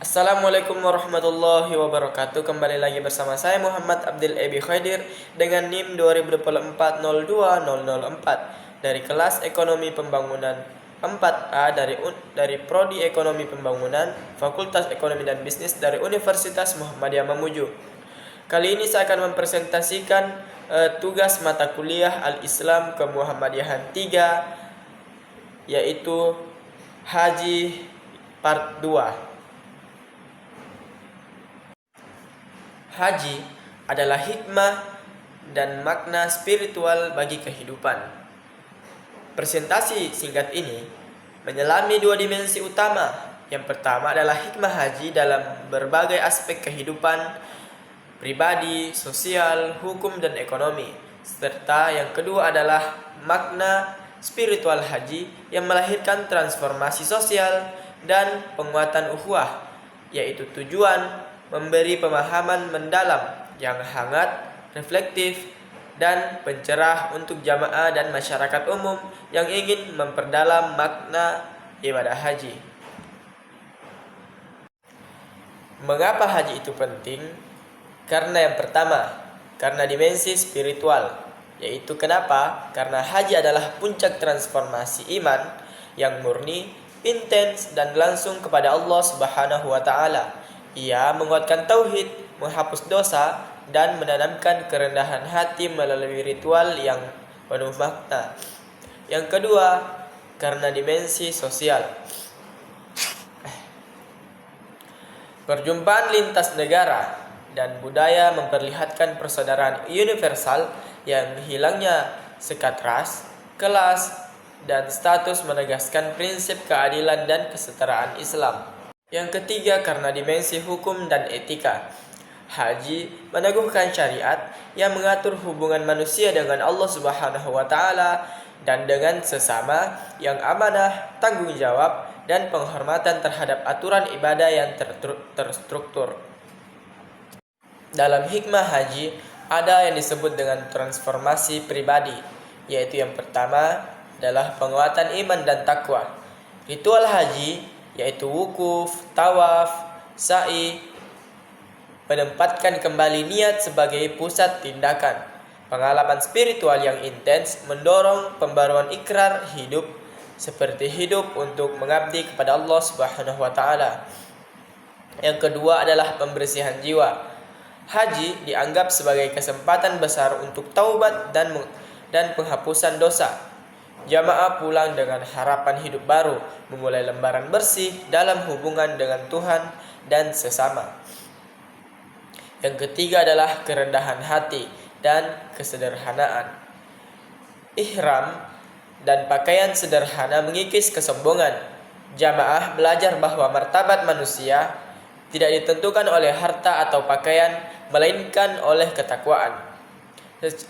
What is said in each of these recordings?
Assalamualaikum warahmatullahi wabarakatuh. Kembali lagi bersama saya Muhammad Abdul Ebi Khaidir dengan NIM 2024 dari kelas Ekonomi Pembangunan 4A dari Prodi Ekonomi Pembangunan Fakultas Ekonomi dan Bisnis dari Universitas Muhammadiyah Mamuju. Kali ini saya akan mempresentasikan tugas mata kuliah Al-Islam Kemuhammadiyahan 3, yaitu Haji Part 2. Haji adalah hikmah dan makna spiritual bagi kehidupan. Presentasi singkat ini menyelami dua dimensi utama. Yang pertama adalah hikmah haji dalam berbagai aspek kehidupan pribadi, sosial, hukum, dan ekonomi. Serta yang kedua adalah makna spiritual haji yang melahirkan transformasi sosial dan penguatan ukhuwah, yaitu tujuan memberi pemahaman mendalam yang hangat, reflektif, dan pencerah untuk jamaah dan masyarakat umum yang ingin memperdalam makna ibadah haji. Mengapa haji itu penting? Karena yang pertama, karena dimensi spiritual, yaitu kenapa? Karena haji adalah puncak transformasi iman yang murni, intens, dan langsung kepada Allah Subhanahu wa Ta'ala. Ia menguatkan tauhid, menghapus dosa, dan menanamkan kerendahan hati melalui ritual yang penuh makna. Yang kedua, karena dimensi sosial. Perjumpaan lintas negara dan budaya memperlihatkan persaudaraan universal yang hilangnya sekat ras, kelas, dan status menegaskan prinsip keadilan dan kesetaraan Islam. Yang ketiga, karena dimensi hukum dan etika. Haji meneguhkan syariat yang mengatur hubungan manusia dengan Allah Subhanahu wa Ta'ala dan dengan sesama yang amanah, tanggung jawab, dan penghormatan terhadap aturan ibadah yang terstruktur. Dalam hikmah haji ada yang disebut dengan transformasi pribadi, yaitu yang pertama adalah penguatan iman dan takwa. Ritual haji yaitu wukuf, tawaf, sa'i, menempatkan kembali niat sebagai pusat tindakan. Pengalaman spiritual yang intens mendorong pembaruan ikrar hidup, seperti hidup untuk mengabdi kepada Allah Subhanahu wa Ta'ala. Yang kedua adalah pembersihan jiwa. Haji dianggap sebagai kesempatan besar untuk taubat dan penghapusan dosa. Jamaah pulang dengan harapan hidup baru, memulai lembaran bersih dalam hubungan dengan Tuhan dan sesama. Yang ketiga adalah kerendahan hati dan kesederhanaan. Ihram dan pakaian sederhana mengikis kesombongan. Jamaah belajar bahwa martabat manusia tidak ditentukan oleh harta atau pakaian, melainkan oleh ketakwaan.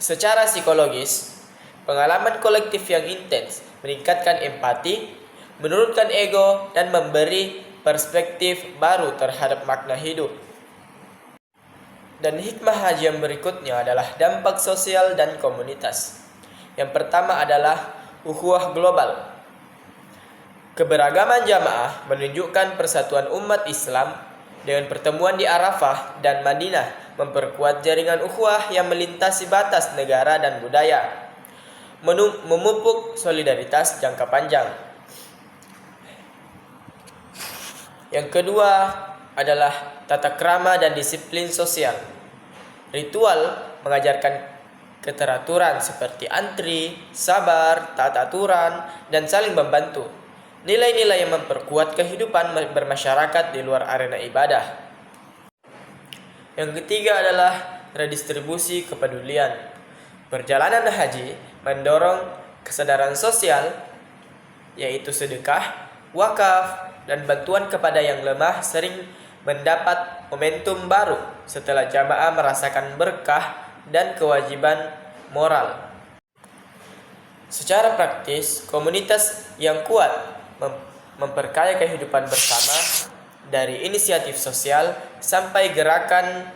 Secara psikologis, pengalaman kolektif yang intens meningkatkan empati, menurunkan ego, dan memberi perspektif baru terhadap makna hidup. Dan hikmah haji yang berikutnya adalah dampak sosial dan komunitas. Yang pertama adalah ukhuwah global. Keberagaman jamaah menunjukkan persatuan umat Islam dengan pertemuan di Arafah dan Madinah memperkuat jaringan ukhuwah yang melintasi batas negara dan budaya, memupuk solidaritas jangka panjang. Yang kedua adalah tata krama dan disiplin sosial. Ritual mengajarkan keteraturan seperti antri, sabar, tata aturan, dan saling membantu. Nilai-nilai yang memperkuat kehidupan bermasyarakat di luar arena ibadah. Yang ketiga adalah redistribusi kepedulian. Perjalanan haji mendorong kesadaran sosial, yaitu sedekah, wakaf, dan bantuan kepada yang lemah sering mendapat momentum baru setelah jamaah merasakan berkah dan kewajiban moral. Secara praktis, komunitas yang kuat memperkaya kehidupan bersama, dari inisiatif sosial sampai gerakan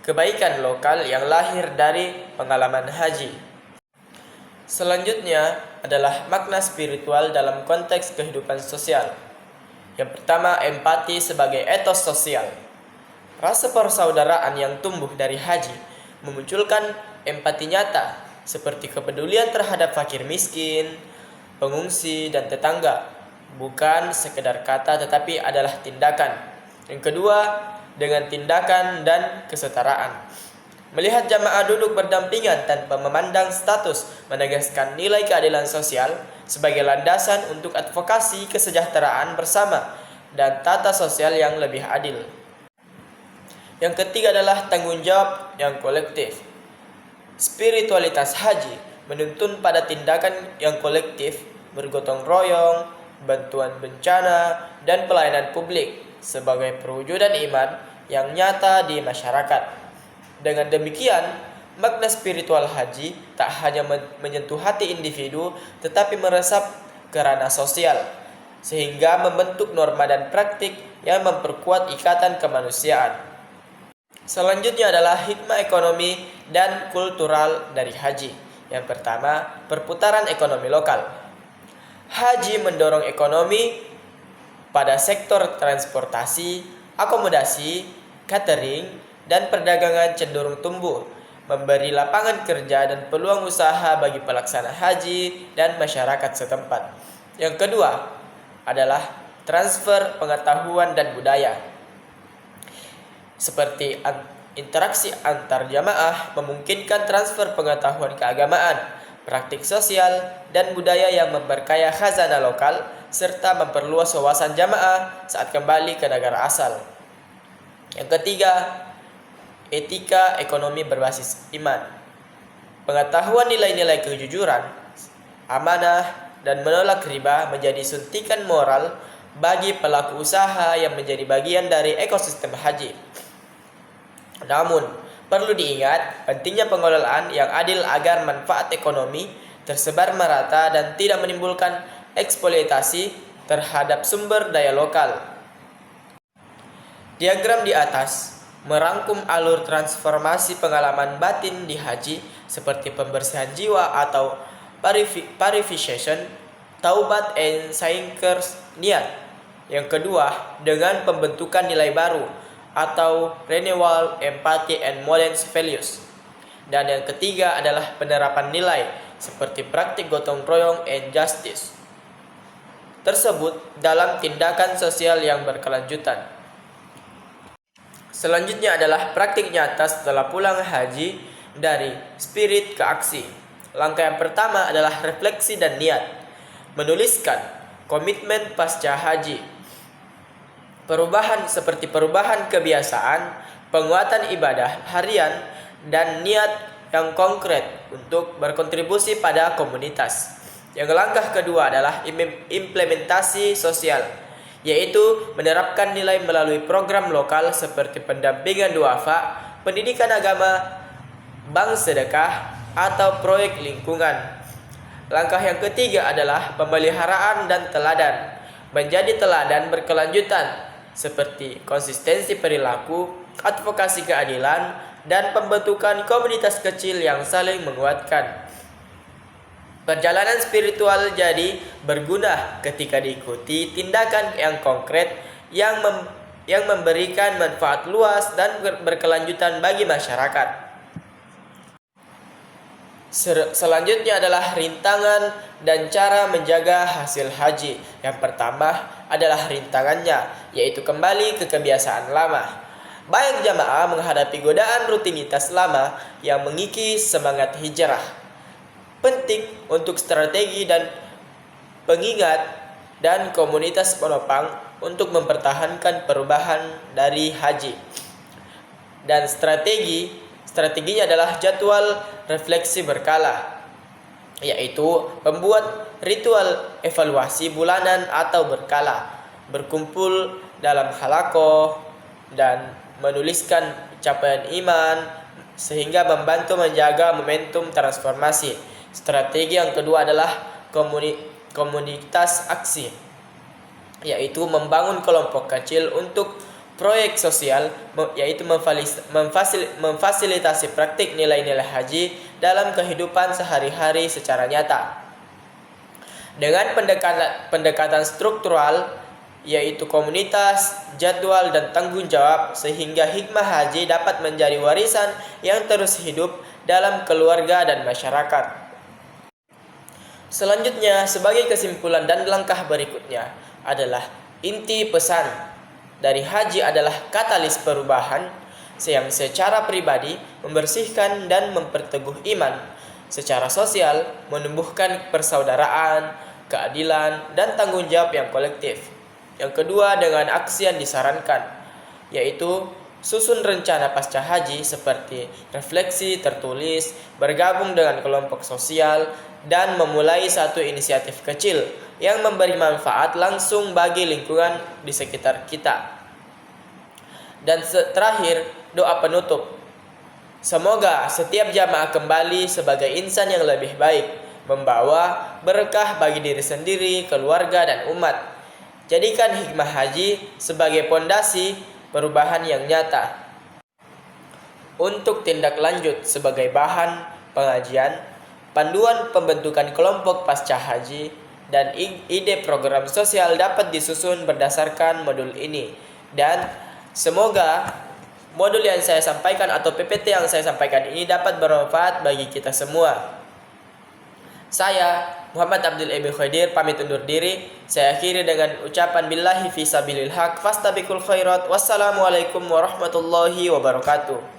kebaikan lokal yang lahir dari pengalaman haji. Selanjutnya adalah makna spiritual dalam konteks kehidupan sosial. Yang pertama, empati sebagai etos sosial. Rasa persaudaraan yang tumbuh dari haji memunculkan empati nyata seperti kepedulian terhadap fakir miskin, pengungsi, dan tetangga. Bukan sekedar kata tetapi adalah tindakan. Yang kedua, dengan tindakan dan kesetaraan. Melihat jamaah duduk berdampingan tanpa memandang status menegaskan nilai keadilan sosial sebagai landasan untuk advokasi kesejahteraan bersama dan tata sosial yang lebih adil. Yang ketiga adalah tanggung jawab yang kolektif. Spiritualitas haji menuntun pada tindakan yang kolektif, bergotong royong, bantuan bencana, dan pelayanan publik sebagai perwujudan iman yang nyata di masyarakat. Dengan demikian, makna spiritual haji tak hanya menyentuh hati individu, tetapi meresap ke ranah sosial, sehingga membentuk norma dan praktik yang memperkuat ikatan kemanusiaan. Selanjutnya adalah hikmah ekonomi dan kultural dari haji. Yang pertama, perputaran ekonomi lokal. Haji mendorong ekonomi pada sektor transportasi, akomodasi, catering, dan perdagangan cenderung tumbuh, memberi lapangan kerja dan peluang usaha bagi pelaksana haji dan masyarakat setempat. Yang kedua adalah transfer pengetahuan dan budaya. Seperti interaksi antar jamaah memungkinkan transfer pengetahuan keagamaan, praktik sosial, dan budaya yang memperkaya khazanah lokal serta memperluas wawasan jamaah saat kembali ke negara asal. Yang ketiga, etika ekonomi berbasis iman. Pengetahuan nilai-nilai kejujuran, amanah, dan menolak riba menjadi suntikan moral bagi pelaku usaha yang menjadi bagian dari ekosistem haji. Namun, perlu diingat pentingnya pengelolaan yang adil agar manfaat ekonomi tersebar merata dan tidak menimbulkan eksploitasi terhadap sumber daya lokal. Diagram di atas merangkum alur transformasi pengalaman batin di haji seperti pembersihan jiwa atau purification, taubat and sinkers niat. Yang kedua, dengan pembentukan nilai baru atau renewal, empathy, and modern values. Dan yang ketiga adalah penerapan nilai seperti praktik gotong royong and justice tersebut dalam tindakan sosial yang berkelanjutan. Selanjutnya adalah praktik nyata setelah pulang haji dari spirit ke aksi. Langkah yang pertama adalah refleksi dan niat. Menuliskan komitmen pasca haji. Perubahan seperti perubahan kebiasaan, penguatan ibadah harian, dan niat yang konkret untuk berkontribusi pada komunitas. Yang langkah kedua adalah implementasi sosial, yaitu menerapkan nilai melalui program lokal seperti pendampingan duafa, pendidikan agama, bank sedekah, atau proyek lingkungan. Langkah yang ketiga adalah pemeliharaan dan teladan. Menjadi teladan berkelanjutan seperti konsistensi perilaku, advokasi keadilan, dan pembentukan komunitas kecil yang saling menguatkan. Perjalanan spiritual jadi berguna ketika diikuti tindakan yang konkret yang memberikan manfaat luas dan berkelanjutan bagi masyarakat. Selanjutnya adalah rintangan dan cara menjaga hasil haji. Yang pertama adalah rintangannya, yaitu kembali ke kebiasaan lama. Banyak jamaah menghadapi godaan rutinitas lama yang mengikis semangat hijrah. Penting untuk strategi dan pengingat dan komunitas penopang untuk mempertahankan perubahan dari haji. Dan strateginya adalah jadwal refleksi berkala, yaitu membuat ritual evaluasi bulanan atau berkala, berkumpul dalam halaqah, dan menuliskan capaian iman sehingga membantu menjaga momentum transformasi. Strategi yang kedua adalah komunitas aksi, yaitu membangun kelompok kecil untuk proyek sosial, yaitu memfasilitasi praktik nilai-nilai haji dalam kehidupan sehari-hari secara nyata. Dengan pendekatan struktural yaitu komunitas, jadwal, dan tanggung jawab, sehingga hikmah haji dapat menjadi warisan yang terus hidup dalam keluarga dan masyarakat. Selanjutnya, sebagai kesimpulan dan langkah berikutnya adalah inti pesan dari haji adalah katalis perubahan yang secara pribadi membersihkan dan memperteguh iman, secara sosial menumbuhkan persaudaraan, keadilan, dan tanggung jawab yang kolektif. Yang kedua, dengan aksi yang disarankan, yaitu susun rencana pasca haji seperti refleksi tertulis, bergabung dengan kelompok sosial, dan memulai satu inisiatif kecil yang memberi manfaat langsung bagi lingkungan di sekitar kita. Dan terakhir, doa penutup. Semoga setiap jamaah kembali sebagai insan yang lebih baik, membawa berkah bagi diri sendiri, keluarga, dan umat. Jadikan hikmah haji sebagai pondasi perubahan yang nyata. Untuk tindak lanjut sebagai bahan pengajian, panduan pembentukan kelompok pasca haji, dan ide program sosial dapat disusun berdasarkan modul ini. Dan semoga modul yang saya sampaikan atau PPT yang saya sampaikan ini dapat bermanfaat bagi kita semua. Saya Muhammad Abdul Ebi Khaidir pamit undur diri. Saya akhiri dengan ucapan billahi fi sabilil haq fastabiqul khairat. Wassalamualaikum warahmatullahi wabarakatuh.